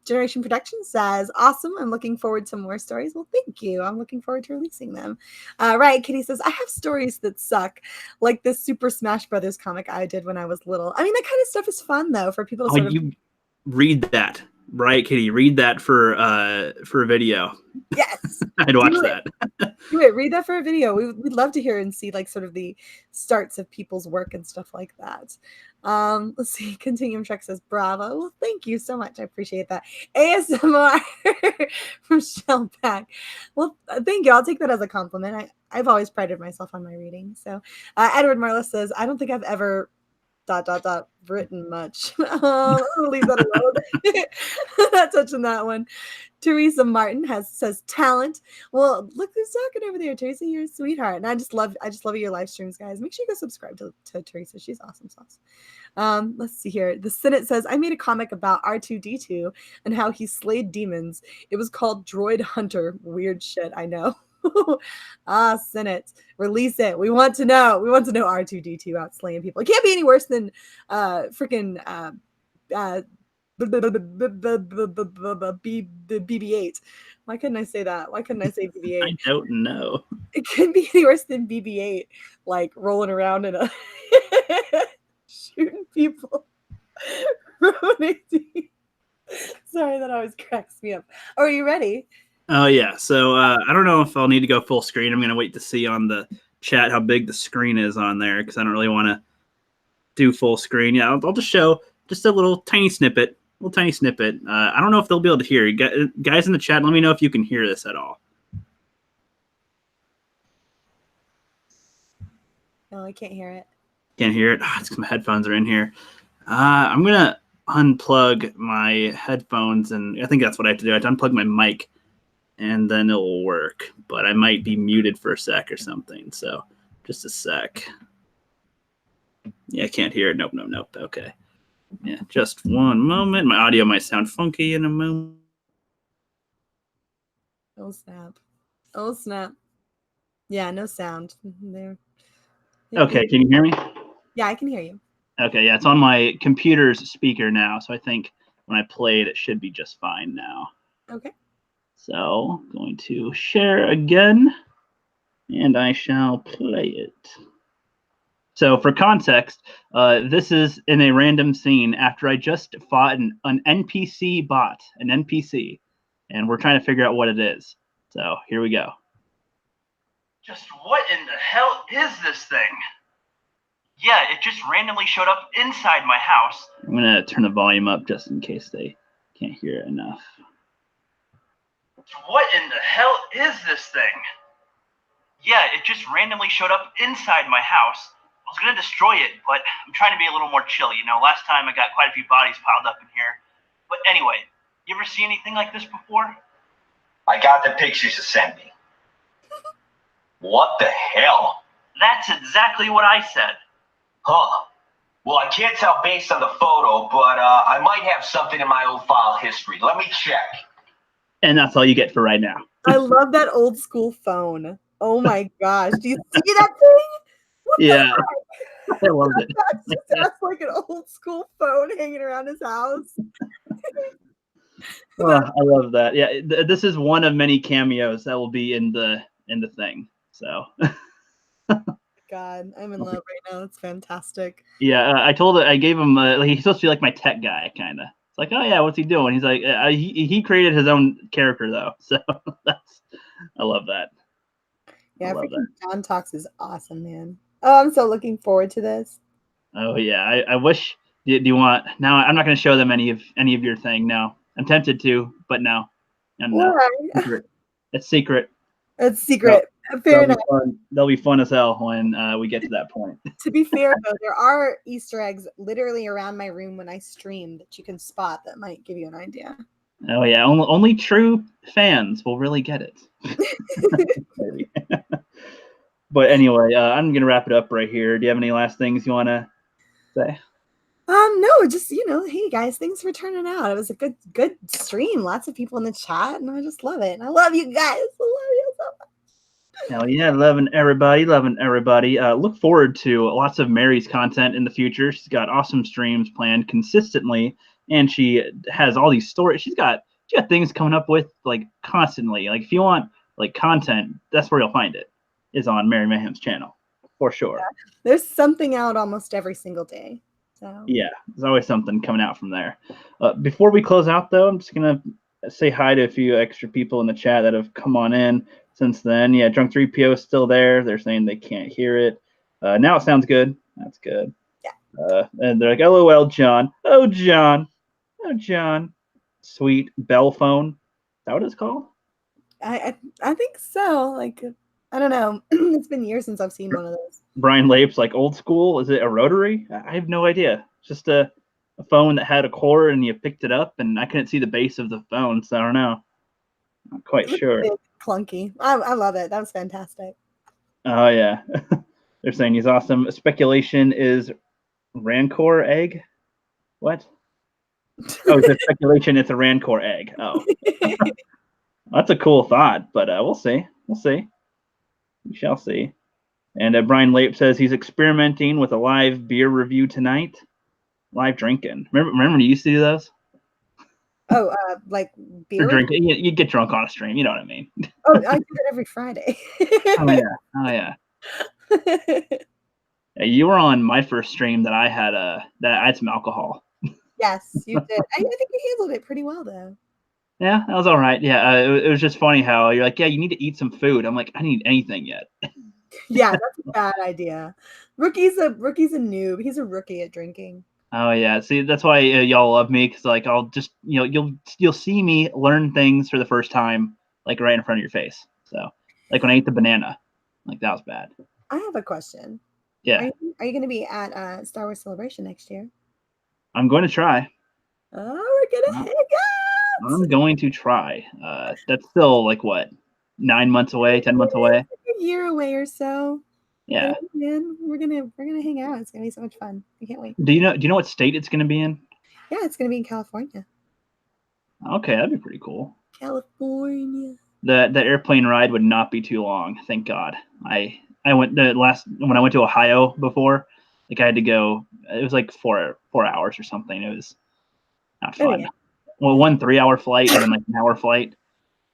Generation Production says, awesome. I'm looking forward to more stories. Well, thank you. I'm looking forward to releasing them. Riot Kitty says, I have stories that suck, like this Super Smash Brothers comic I did when I was little. I mean, that kind of stuff is fun, though, for people to
you read that. Riot Kitty, read that for a video.
Yes.
I'd watch that.
Do it. Read that for a video. We'd love to hear and see like sort of the starts of people's work and stuff like that. Let's see. Continuum Trek says, bravo. Well, thank you so much. I appreciate that. ASMR from Shellback. Well, thank you. I'll take that as a compliment. I've always prided myself on my reading. So Edward Marlis says, I don't think I've ever written much. I'll leave that alone. Not touching that one. Teresa Martin says talent. Well, look who's talking over there, Teresa. You're a sweetheart, and I just love your live streams, guys. Make sure you go subscribe to Teresa. She's awesome sauce. Let's see here. The Senate says I made a comic about R2D2 and how he slayed demons. It was called Droid Hunter. Weird shit, I know. Senate, release it. We want to know. We want to know R2D2 out slaying people. It can't be any worse than freaking BB-8. Why couldn't I say that? Why couldn't I say BB-8?
I don't know.
It couldn't be any worse than BB-8, like rolling around in a shooting people. Sorry, that always cracks me up. Are you ready?
Oh, yeah. So I don't know if I'll need to go full screen. I'm going to wait to see on the chat how big the screen is on there because I don't really want to do full screen. Yeah, I'll just show just a little tiny snippet. I don't know if they'll be able to hear. Guys in the chat, let me know if you can hear this at all.
No, I can't hear it.
Can't hear it? Oh, it's because my headphones are in here. I'm going to unplug my headphones, and I think that's what I have to do. I have to unplug my mic. And then it will work, but I might be muted for a sec or something. So just a sec. Yeah, I can't hear it. Nope. Okay. Yeah, just one moment. My audio might sound funky in a moment.
Oh, snap. Yeah, no sound there.
Okay, can you hear me?
Yeah, I can hear you.
Okay, yeah, it's on my computer's speaker now. So I think when I play it, it should be just fine now.
Okay.
So I'm going to share again, and I shall play it. So for context, this is in a random scene after I just fought an NPC bot, and we're trying to figure out what it is. So here we go. Just what in the hell is this thing? Yeah, it just randomly showed up inside my house. I'm going to turn the volume up just in case they can't hear it enough. What in the hell is this thing? Yeah, it just randomly showed up inside my house. I was going to destroy it, but I'm trying to be a little more chill. You know, last time I got quite a few bodies piled up in here. But anyway, you ever see anything like this before?
I got the pictures you sent me. What the hell?
That's exactly what I said.
Huh. Well, I can't tell based on the photo, but I might have something in my old file history. Let me check.
And that's all you get for right now.
I love that old school phone. Oh my gosh. Do you see that thing? What
yeah. I love it.
That's like an old school phone hanging around his house.
Oh, I love that. Yeah, this is one of many cameos that will be in the thing. So
God, I'm in love right now. It's fantastic.
Yeah, I gave him he's supposed to be like my tech guy kind of. It's like, oh yeah, what's he doing? He's like, he created his own character though, so I love that.
Yeah, freaking John Talks is awesome, man. Oh, I'm so looking forward to this.
Oh yeah, I wish. Do you want? Now I'm not going to show them any of your thing. No, I'm tempted to, but no. No. Secret. It's secret.
It's secret. Fair enough.
They'll be fun as hell when we get to that point.
To be fair, though, there are Easter eggs literally around my room when I stream that you can spot that might give you an idea.
Oh yeah, only true fans will really get it. But anyway, I'm gonna wrap it up right here. Do you have any last things you want to say?
No, just hey guys, thanks for turning out. It was a good stream. Lots of people in the chat, and I just love it. And I love you guys. I love you so much.
Hell yeah, loving everybody. Look forward to lots of Mary's content in the future. She's got awesome streams planned consistently, and she has all these stories. She got things coming up with like constantly. Like if you want like content, that's where you'll find it. Is on Mary Mayhem's channel for sure.
Yeah. There's something out almost every single day. So
yeah, there's always something coming out from there. Before we close out though, I'm just gonna say hi to a few extra people in the chat that have come on in since then. Yeah, Drunk 3PO is still there. They're saying they can't hear it. Now it sounds good. That's good.
Yeah.
And they're like, LOL, John. Oh, John. Oh, John. Sweet bell phone. Is that what it's called?
I think so. Like I don't know. It's been years since I've seen one of those.
Brian Lapes, like old school. Is it a rotary? I have no idea. Just a phone that had a cord and you picked it up, and I couldn't see the base of the phone, so I don't know. Not quite sure.
Big, clunky. I love it. That was fantastic.
Oh yeah. They're saying he's awesome. Speculation is Rancor egg. What? Oh, the speculation it's a Rancor egg. Oh. That's a cool thought, but we'll see. We'll see. We shall see. And Brian Lape says he's experimenting with a live beer review tonight. Live drinking. Remember when you used to do those?
Oh, like beer?
Drinking. You get drunk on a stream. You know what I mean?
Oh, I do that every Friday.
Oh yeah. Yeah, you were on my first stream that I had some alcohol.
Yes, you did. I think you handled it pretty well, though.
Yeah, that was all right. Yeah, it was just funny how you're like, yeah, you need to eat some food. I'm like, I need anything yet.
Yeah, that's a bad idea. Rookie's a noob. He's a rookie at drinking.
Oh yeah, see that's why y'all love me, because like I'll just you'll see me learn things for the first time like right in front of your face. So like when I ate the banana, like that was bad.
I have a question.
Yeah.
Are you going to be at Star Wars Celebration next year?
I'm going to try.
Oh, we're gonna hang out.
I'm going to try. That's still like what, 9 months away, 10 months away.
A year away or so.
Yeah.
But, man, we're gonna hang out. It's gonna be so much fun. I can't wait.
Do you know what state it's gonna be in?
Yeah, it's gonna be in California.
Okay, that'd be pretty cool.
California.
The airplane ride would not be too long, thank God. I went when I went to Ohio before, like I had to go. It was like 4 hours or something. It was not fun.
Oh, yeah.
Well, 1 3-hour flight and then like an hour flight.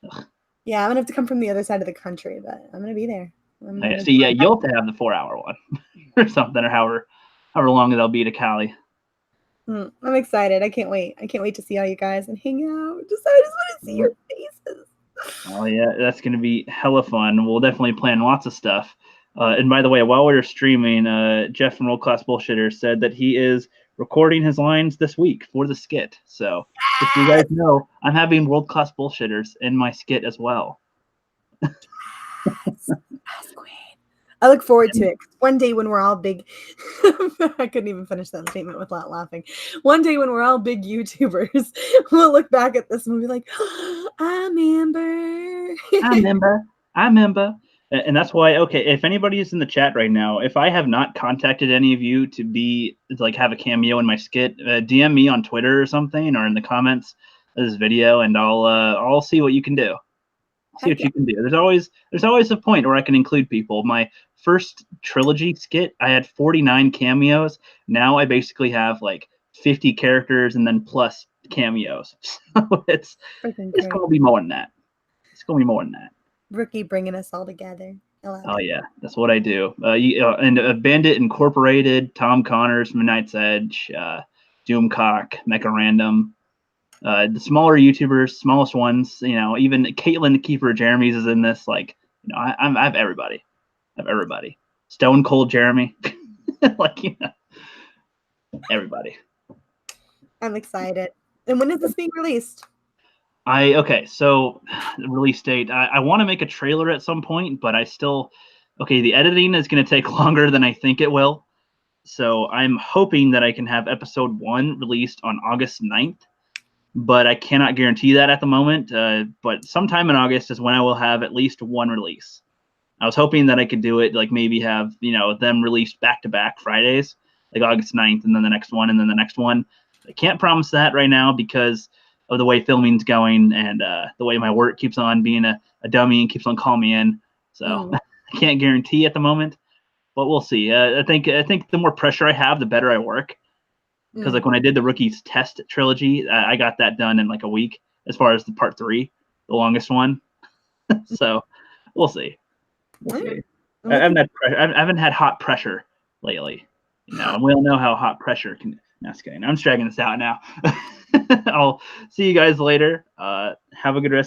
Ugh.
Yeah, I'm gonna have to come from the other side of the country, but I'm gonna be there.
You'll have to have the 4-hour one or something, or however long it'll be to Cali.
I'm excited. I can't wait. I can't wait to see all you guys and hang out. I just want to see your faces.
Oh yeah, that's gonna be hella fun. We'll definitely plan lots of stuff. And by the way, while we were streaming, Jeff from World Class Bullshitter said that he is recording his lines this week for the skit. So if you guys know, I'm having World Class Bullshitters in my skit as well.
I look forward to it. One day when we're all big, I couldn't even finish that statement without laughing. One day when we're all big YouTubers, we'll look back at this and we'll be like, oh, I remember.
And that's why, okay, if anybody is in the chat right now, if I have not contacted any of you to have a cameo in my skit, DM me on Twitter or something, or in the comments of this video, and I'll see what you can do. See what you can do. There's always a point where I can include people. My first trilogy skit, I had 49 cameos. Now I basically have like 50 characters and then plus cameos. So it's gonna be more than that. It's gonna be more than that.
Rookie bringing us all together.
Oh yeah, that's what I do. And Bandit Incorporated, Tom Connors, Midnight's Edge, Doomcock, Mecha Random. The smaller YouTubers, smallest ones, even Caitlin Keeper Jeremy's is in this. Like, I have everybody. Stone Cold Jeremy, everybody.
I'm excited. And when is this being released?
So the release date. I want to make a trailer at some point, but the editing is going to take longer than I think it will. So I'm hoping that I can have episode 1 released on August 9th. But I cannot guarantee that at the moment. But sometime in August is when I will have at least 1 release. I was hoping that I could do it, like maybe have, them released back-to-back Fridays, like August 9th, and then the next one, and then the next one. I can't promise that right now because of the way filming's going and the way my work keeps on being a dummy and keeps on calling me in. So I can't guarantee at the moment, but we'll see. I think the more pressure I have, the better I work. Because like when I did the Rookies Test trilogy, I got that done in like a week as far as the part 3, the longest one. So we'll see. I haven't had hot pressure lately. And we all know how hot pressure can. No, just kidding. I'm just dragging this out now. I'll see you guys later. Have a good rest of your